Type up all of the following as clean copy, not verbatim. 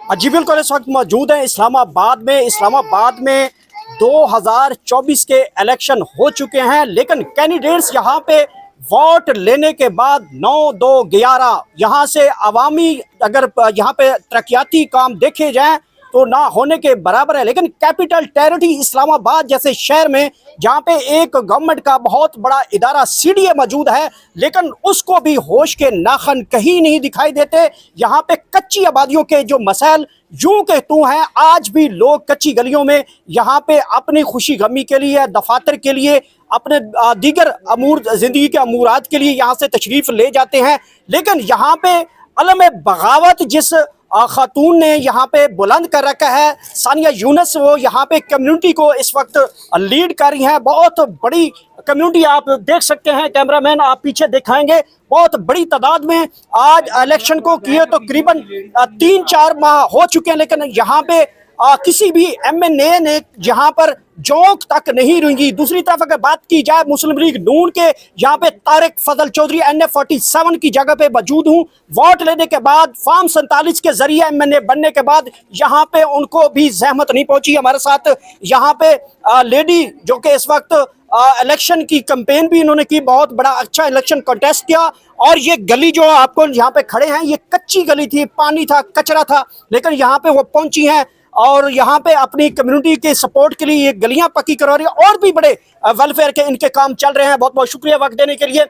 जी बिल्कुल, इस वक्त मौजूद है इस्लामाबाद में 2024 के इलेक्शन हो चुके हैं, लेकिन कैंडिडेट्स यहाँ पे वोट लेने के बाद 9-2-11 यहाँ से अवामी अगर यहाँ पे तरक्याती काम देखे जाएं तो ना होने के बराबर है। लेकिन कैपिटल टेरिटरी इस्लामाबाद जैसे शहर में जहाँ पे एक गवर्नमेंट का बहुत बड़ा इदारा सीडीए मौजूद है, लेकिन उसको भी होश के नाखन कहीं नहीं दिखाई देते। यहाँ पे कच्ची आबादियों के जो मसाइल यूं के तू हैं, आज भी लोग कच्ची गलियों में यहाँ पे अपनी खुशी गमी के लिए, दफातर के लिए, अपने दीगर अमूर ज़िंदगी के अमूरात के लिए यहाँ से तशरीफ़ ले जाते हैं। लेकिन यहाँ पे अलम बगावत जिस खातून ने यहाँ पे बुलंद कर रखा है, सानिया यूनुस, वो यहाँ पे कम्युनिटी को इस वक्त लीड कर रही हैं। बहुत बड़ी कम्युनिटी आप देख सकते हैं, कैमरामैन आप पीछे दिखाएंगे, बहुत बड़ी तादाद में आज इलेक्शन को किए तो करीबन 3-4 माह हो चुके हैं, लेकिन यहाँ पे किसी भी एमएनए ने यहाँ पर जोंक तक नहीं रुकी। दूसरी तरफ अगर बात की जाए मुस्लिम लीग नून के, यहाँ पे तारिक फजल चौधरी NF47 की जगह पे मौजूद हूँ। वोट लेने के बाद फॉर्म 47 के जरिए एमएनए बनने के बाद यहाँ पे उनको भी जहमत नहीं पहुंची। हमारे साथ यहाँ पे लेडी जो कि इस वक्त इलेक्शन की कैंपेन भी इन्होंने की, बहुत बड़ा अच्छा इलेक्शन कॉन्टेस्ट किया। और ये गली जो आपको यहाँ पे खड़े हैं, ये कच्ची गली थी, पानी था, कचरा था, लेकिन यहाँ पे वो पहुंची हैं और यहाँ पे अपनी कम्युनिटी के सपोर्ट के लिए ये गलियां पक्की करवा रही है। और भी बड़े वेलफेयर के इनके काम चल रहे हैं। बहुत बहुत शुक्रिया वक्त देने के लिए।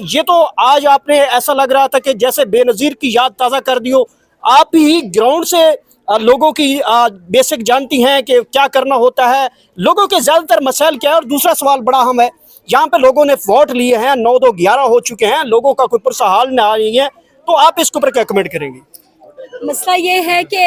ये तो आज आपने ऐसा लग रहा था कि जैसे बेनज़ीर की याद ताज़ा कर दी हो। आप ही ग्राउंड से लोगों की बेसिक जानती हैं कि क्या करना होता है, लोगों के ज़्यादातर मसाइल क्या है। और दूसरा सवाल बड़ा अहम है, यहाँ पे लोगों ने वोट लिए हैं, 9-2-11 हो चुके हैं, लोगों का कोई पुरसा हाल नहीं है, तो आप इसके ऊपर क्या कमेंट करेंगे? मसला ये है कि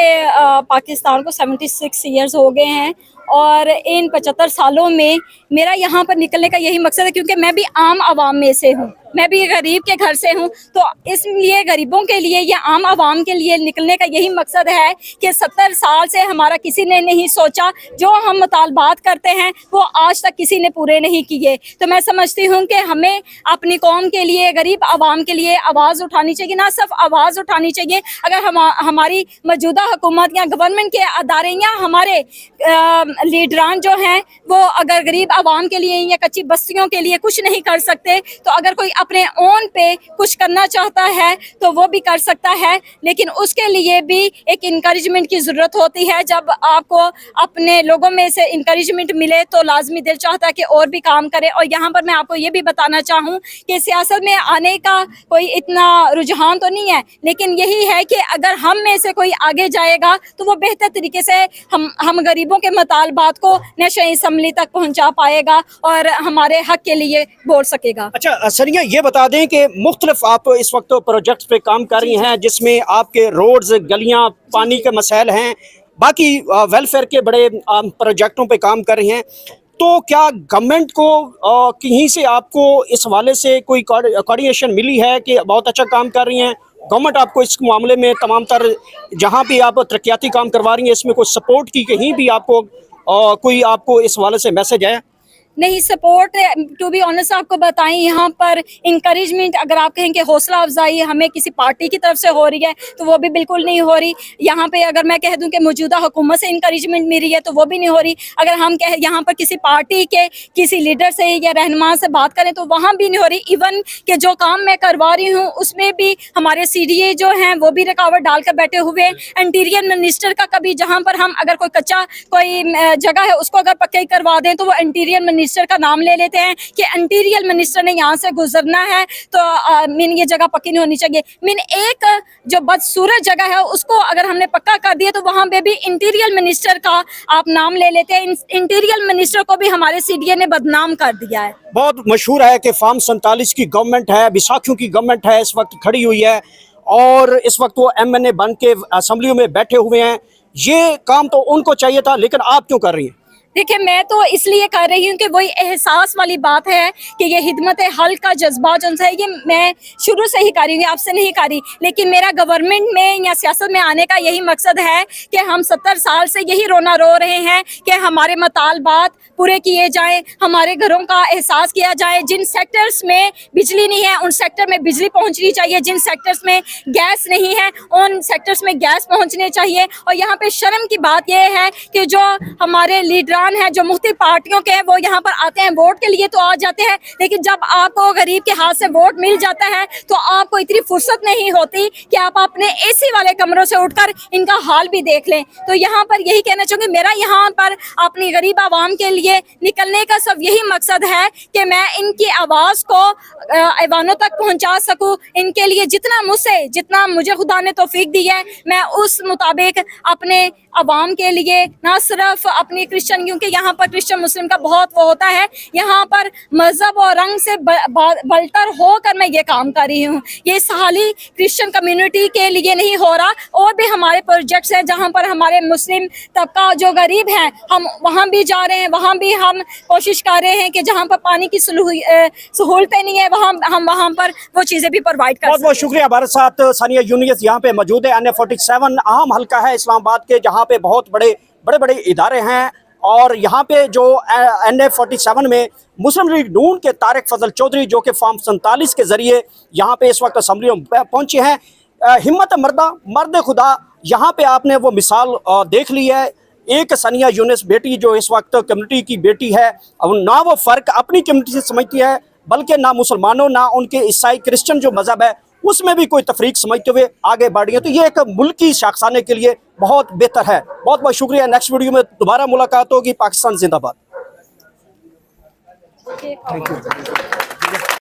पाकिस्तान को 76 ईयर्स हो गए हैं और इन 75 सालों में मेरा यहाँ पर निकलने का यही मकसद है, क्योंकि मैं भी आम आवाम में से हूँ, मैं भी गरीब के घर से हूँ। तो इसलिए गरीबों के लिए या आम आवाम के लिए निकलने का यही मकसद है कि 70 साल से हमारा किसी ने नहीं सोचा, जो हम मुतालबात करते हैं वो आज तक किसी ने पूरे नहीं किए। तो मैं समझती हूँ कि हमें अपनी कौम के लिए, गरीब आवाम के लिए आवाज़ उठानी चाहिए। ना सिर्फ आवाज़ उठानी चाहिए, अगर हमारी मौजूदा हुकूमत या गवर्नमेंट के अदारे या हमारे लीडरान जो हैं वो अगर गरीब आवाम के लिए या कच्ची बस्तियों के लिए कुछ नहीं कर सकते, तो अगर कोई अपने ओन पे कुछ करना चाहता है तो वो भी कर सकता है। लेकिन उसके लिए भी एक इंकरेजमेंट की ज़रूरत होती है। जब आपको अपने लोगों में से इंकरेजमेंट मिले तो लाजमी दिल चाहता है कि और भी काम करे। और यहाँ पर मैं आपको ये भी बताना चाहूँ कि सियासत में आने का कोई इतना रुझान तो नहीं है, लेकिन यही है कि अगर हम में से कोई आगे जाएगा तो वो बेहतर तरीके से हम गरीबों के मुतालबात को नेशनल असम्बली तक पहुँचा पाएगा और हमारे हक के लिए बोल सकेगा। अच्छा सरिया, ये बता दें कि मुख्तलिफ आप इस वक्त प्रोजेक्ट्स पे काम कर रही हैं, जिसमें आपके रोड्स, गलियां, पानी के मसाइल हैं, बाकी वेलफेयर के बड़े प्रोजेक्टों पे काम कर रही हैं। तो क्या गवर्नमेंट को कहीं से आपको इस हवाले से कोई कोऑर्डिनेशन मिली है कि बहुत अच्छा काम कर रही हैं? गवर्नमेंट आपको इस मामले में तमाम तर जहाँ भी आप तरक्याती काम करवा रही हैं, इसमें कोई सपोर्ट की कहीं भी आपको कोई आपको इस हवाले से मैसेज आया? नहीं, सपोर्ट टू बी ऑनेस्ट आपको बताएं, यहाँ पर इंकरेजमेंट अगर आप कहें कि हौसला अफजाई हमें किसी पार्टी की तरफ से हो रही है तो वो भी बिल्कुल नहीं हो रही। यहाँ पे अगर मैं कह दूं कि मौजूदा हुकूमत से इंकरेजमेंट मिल रही है तो वो भी नहीं हो रही। अगर हम कहें यहाँ पर किसी पार्टी के किसी लीडर से या रहनुमा से बात करें तो वहाँ भी नहीं हो रही। इवन कि जो काम मैं करवा रही हूँ उसमें भी हमारे CDA जो हैं वो भी रुकावट डाल कर बैठे हुए हैं। इंटीरियर मिनिस्टर का कभी जहाँ पर हम अगर कोई कच्चा कोई जगह है उसको अगर पक्की करवा दें तो वो इंटीरियर मिनिस्टर का नाम ले लेते हैं कि इंटीरियर मिनिस्टर ने यहाँ से गुजरना है तो ये जगह पक्की नहीं होनी चाहिए। एक जो बदसूरत जगह है उसको अगर हमने पक्का कर दिया तो वहाँ पे भी इंटीरियर मिनिस्टर का आप नाम ले लेते हैं। इंटीरियर मिनिस्टर को भी हमारे CDA ने बदनाम कर दिया है। बहुत मशहूर है कि फॉर्म 47 की गवर्नमेंट है, बैसाखियों की गवर्नमेंट है, इस वक्त खड़ी हुई है और इस वक्त वो MNA बन के असम्बलियों में बैठे हुए हैं। ये काम तो उनको चाहिए था, लेकिन आप क्यों कर रही हैं? देखिए मैं तो इसलिए कर रही हूँ कि वही एहसास वाली बात है कि ये हिदमत हल का जज्बा जो है ये मैं शुरू से ही कर रही हूँ, आपसे नहीं कर रही, लेकिन मेरा गवर्नमेंट में या सियासत में आने का यही मकसद है कि हम 70 साल से यही रोना रो रहे हैं कि हमारे मतालबात पूरे किए जाएं, हमारे घरों का एहसास किया जाए। जिन सेक्टर्स में बिजली नहीं है उन सेक्टर में बिजली पहुंचनी चाहिए, जिन सेक्टर्स में गैस नहीं है उन सेक्टर्स में गैस पहुंचनी चाहिए। और यहाँ पे शर्म की बात यह है कि जो हमारे लीडरान हैं जो मुख्तलिफ पार्टियों के हैं वो यहाँ पर आते हैं वोट के लिए तो आ जाते हैं, लेकिन जब आपको गरीब के हाथ से वोट मिल जाता है तो आपको इतनी फुर्सत नहीं होती कि आप अपने एसी वाले कमरों से उठकर इनका हाल भी देख लें। तो यहाँ पर यही कहना चाहूँगी, मेरा यहाँ पर अपनी गरीब आवाम के लिए निकलने का सब यही मकसद है कि मैं इनकी आवाज़ को ऐवानों तक पहुँचा सकूँ। इनके लिए जितना मुझे खुदा ने तौफीक दी है मैं उस मुताबिक अपने अवाम के लिए, ना सिर्फ अपनी क्रिश्चियन, क्योंकि यहाँ पर क्रिश्चियन मुस्लिम का बहुत वो होता है, यहाँ पर मजहब और रंग से बलतर होकर मैं ये काम कर रही हूँ। ये खाली क्रिश्चियन कम्युनिटी के लिए नहीं हो रहा, और भी हमारे प्रोजेक्ट्स हैं जहाँ पर हमारे मुस्लिम तबका जो गरीब हैं हम वहाँ भी जा रहे हैं, वहाँ भी हम कोशिश कर रहे हैं कि जहाँ पर पानी की सहूलतें नहीं है हम वहाँ पर वो चीज़ें भी प्रोवाइड कर। बहुत बहुत शुक्रिया। हमारे साथ सानिया यूनिस यहाँ पे मौजूद है। NA47 अहम हल्का है इस्लामाबाद के, जहाँ पे बहुत बड़े इदारे हैं, और यहाँ पे जो NA47 में मुस्लिम लीग नून के तारिक फजल चौधरी जो कि फॉर्म 47 के ज़रिए यहाँ पे इस वक्त असम्बली में पहुँचे हैं। हिम्मत मर्द खुदा, यहाँ पे आपने वो मिसाल देख ली है। एक सानिया यूनिस बेटी जो इस वक्त कम्युनिटी की बेटी है, ना वो फ़र्क अपनी कम्युनिटी से समझती है, बल्कि ना मुसलमानों ना उनके ईसाई क्रिश्चियन जो मज़हब है उसमें भी कोई तफरीक समझते हुए आगे बढ़ रही है। तो ये एक मुल्की शाखसाने के लिए बहुत बेहतर है। बहुत बहुत शुक्रिया। नेक्स्ट वीडियो में दोबारा मुलाकात होगी। पाकिस्तान जिंदाबाद। Thank you.